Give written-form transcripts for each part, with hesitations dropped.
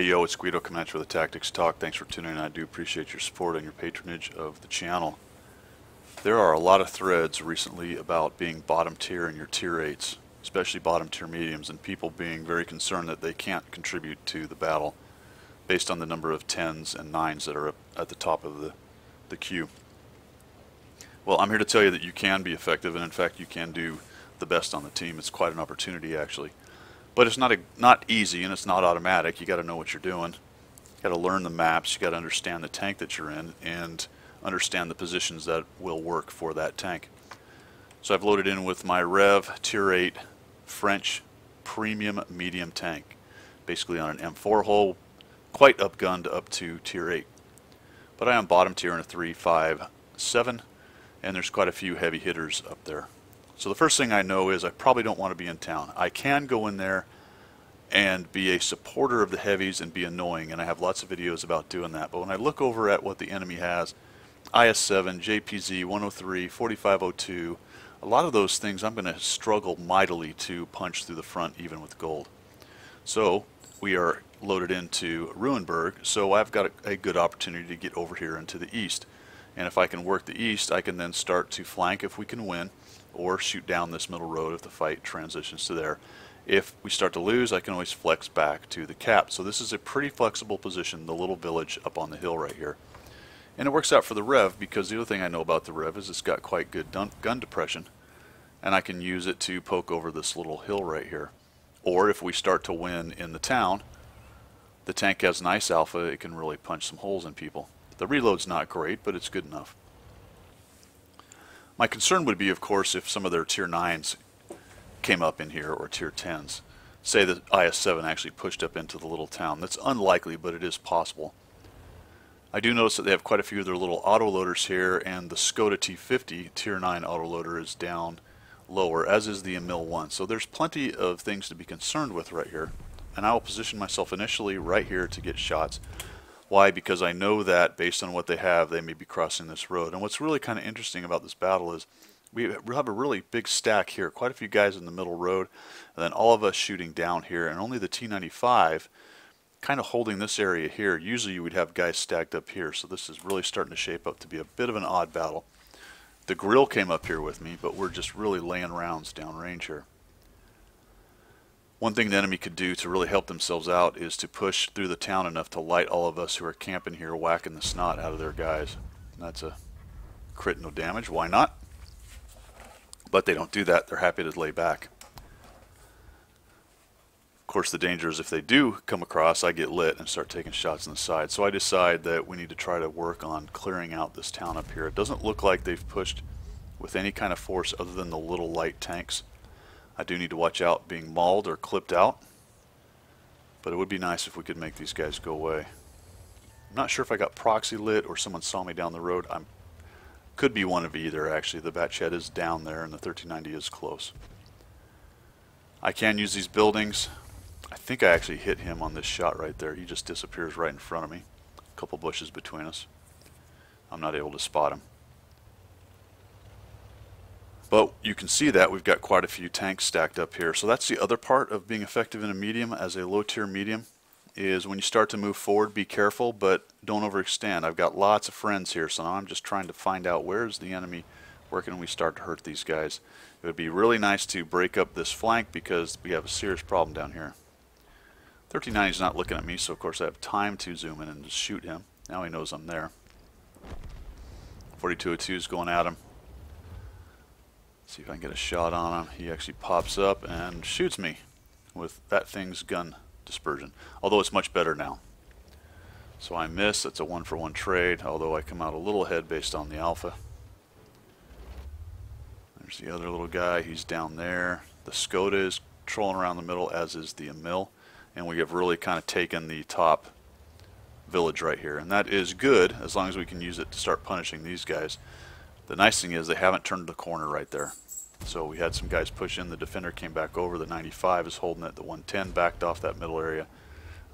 Hey yo, it's Guido Comanche with the Tactics Talk. Thanks for tuning in. I do appreciate your support and your patronage of the channel. There are a lot of threads recently about being bottom tier in your tier 8s, especially bottom tier mediums, and people being very concerned that they can't contribute to the battle based on the number of 10s and 9s that are up at the top of the queue. Well, I'm here to tell you that you can be effective, and in fact you can do the best on the team. It's quite an opportunity actually. But it's not easy, and it's not automatic. You got to know what you're doing. You got to learn the maps. You got to understand the tank that you're in and understand the positions that will work for that tank. So I've loaded in with my Rev Tier 8 French Premium Medium tank, basically on an M4 hull, quite upgunned up to Tier 8. But I am bottom tier in a 3, 5, 7, and there's quite a few heavy hitters up there. So the first thing I know is I probably don't want to be in town. I can go in there and be a supporter of the heavies and be annoying, and I have lots of videos about doing that. But when I look over at what the enemy has, IS-7, JPZ, 103, 4502, a lot of those things I'm going to struggle mightily to punch through the front even with gold. So we are loaded into Ruinberg, so I've got a good opportunity to get over here into the east. And if I can work the east, I can then start to flank if we can win, or shoot down this middle road if the fight transitions to there. If we start to lose, I can always flex back to the cap. So this is a pretty flexible position, the little village up on the hill right here. And it works out for the Rev, because the other thing I know about the Rev is it's got quite good gun depression, and I can use it to poke over this little hill right here. Or if we start to win in the town, the tank has nice alpha, it can really punch some holes in people. The reload's not great, but it's good enough. My concern would be, of course, if some of their tier 9s came up in here, or tier 10s. Say that IS-7 actually pushed up into the little town. That's unlikely, but it is possible. I do notice that they have quite a few of their little autoloaders here, and the Skoda T50 tier 9 autoloader is down lower, as is the Emil 1. So there's plenty of things to be concerned with right here. And I will position myself initially right here to get shots. Why? Because I know that based on what they have, they may be crossing this road. And what's really kind of interesting about this battle is we have a really big stack here, quite a few guys in the middle road, and then all of us shooting down here, and only the T95 kind of holding this area here. Usually you would have guys stacked up here, so this is really starting to shape up to be a bit of an odd battle. The Grill came up here with me, but we're just really laying rounds downrange here. One thing the enemy could do to really help themselves out is to push through the town enough to light all of us who are camping here whacking the snot out of their guys. That's a crit, no damage. Why not? But they don't do that. They're happy to lay back. Of course, the danger is if they do come across, I get lit and start taking shots on the side. So I decide that we need to try to work on clearing out this town up here. It doesn't look like they've pushed with any kind of force other than the little light tanks. I do need to watch out being mauled or clipped out, but it would be nice if we could make these guys go away. I'm not sure if I got proxy lit or someone saw me down the road. Could be one of either actually. The Batchet is down there and the 1390 is close. I can use these buildings. I think I actually hit him on this shot right there. He just disappears right in front of me. A couple bushes between us. I'm not able to spot him. But you can see that we've got quite a few tanks stacked up here. So that's the other part of being effective in a medium as a low tier medium, is when you start to move forward, be careful, but don't overextend. I've got lots of friends here, so now I'm just trying to find out where's the enemy, where can we start to hurt these guys. It would be really nice to break up this flank because we have a serious problem down here. 1390 is not looking at me, so of course I have time to zoom in and just shoot him. Now he knows I'm there. 4202 is going at him. See if I can get a shot on him. He actually pops up and shoots me with that thing's gun dispersion. Although it's much better now. So I miss. That's a 1-for-1 trade, although I come out a little ahead based on the alpha. There's the other little guy. He's down there. The Skoda is trolling around the middle, as is the Emil. And we have really kind of taken the top village right here. And that is good as long as we can use it to start punishing these guys. The nice thing is they haven't turned the corner right there. So we had some guys push in. The Defender came back over. The 95 is holding it. The 110 backed off that middle area.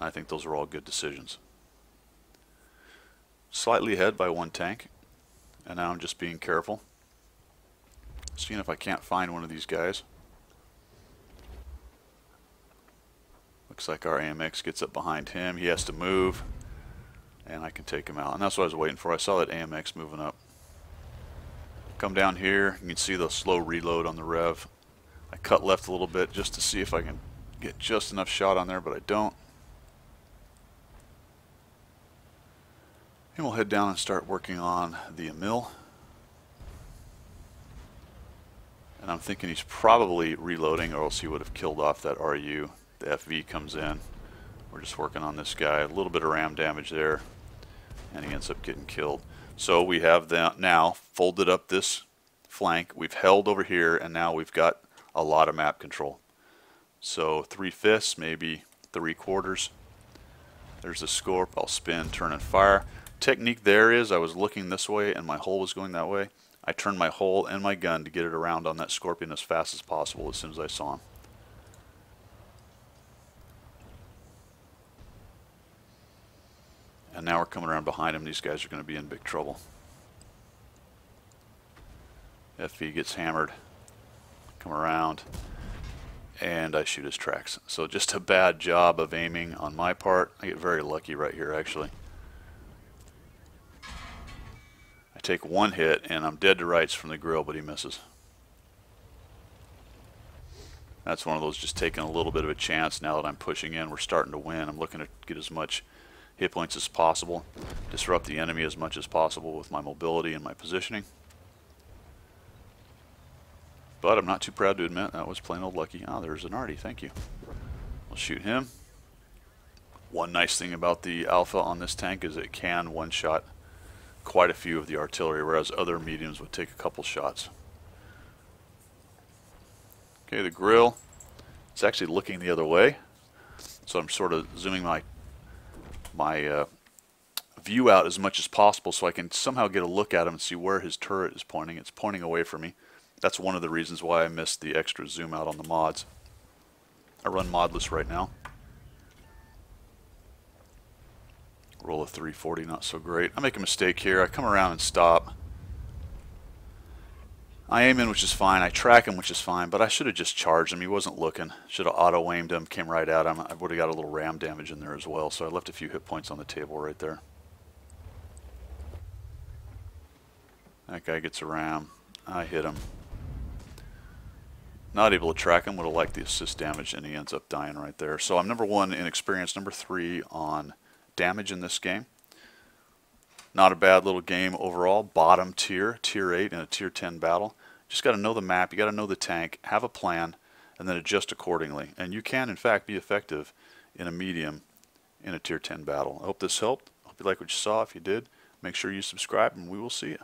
I think those are all good decisions. Slightly ahead by one tank. And now I'm just being careful. Seeing if I can't find one of these guys. Looks like our AMX gets up behind him. He has to move, and I can take him out. And that's what I was waiting for. I saw that AMX moving up. Come down here. You can see the slow reload on the Rev. I cut left a little bit just to see if I can get just enough shot on there, but I don't. And we'll head down and start working on the Emil. And I'm thinking he's probably reloading, or else he would have killed off that RU. The FV comes in. We're just working on this guy. A little bit of ram damage there, and he ends up getting killed. So we have now folded up this flank. We've held over here, and now we've got a lot of map control. So 3/5, maybe 3/4. There's the Scorp. I'll spin, turn, and fire. Technique there is I was looking this way, and my hull was going that way. I turned my hull and my gun to get it around on that Scorpion as fast as possible as soon as I saw him. And now we're coming around behind him. These guys are going to be in big trouble. FV gets hammered. Come around. And I shoot his tracks. So just a bad job of aiming on my part. I get very lucky right here, actually. I take one hit, and I'm dead to rights from the grill, but he misses. That's one of those just taking a little bit of a chance now that I'm pushing in. We're starting to win. I'm looking to get as much hit points as possible, disrupt the enemy as much as possible with my mobility and my positioning. But I'm not too proud to admit that was plain old lucky. Ah, there's an Artie, thank you. We'll shoot him. One nice thing about the Alpha on this tank is it can one-shot quite a few of the artillery, whereas other mediums would take a couple shots. Okay, the grill, it's actually looking the other way, so I'm sort of zooming my view out as much as possible so I can somehow get a look at him and see where his turret is pointing. It's pointing away from me. That's one of the reasons why I missed the extra zoom out on the mods. I run modless right now. Roll a 340, not so great. I make a mistake here. I come around and stop. I aim in, which is fine. I track him, which is fine, but I should have just charged him. He wasn't looking. Should have auto-aimed him, came right at him. I would have got a little ram damage in there as well, so I left a few hit points on the table right there. That guy gets a ram. I hit him. Not able to track him. Would have liked the assist damage, and he ends up dying right there. So I'm number 1 in experience, number 3 on damage in this game. Not a bad little game overall. Bottom tier, tier 8 in a tier 10 battle. Just got to know the map, you got to know the tank, have a plan, and then adjust accordingly. And you can, in fact, be effective in a medium in a tier 10 battle. I hope this helped. I hope you like what you saw. If you did, make sure you subscribe, and we will see you.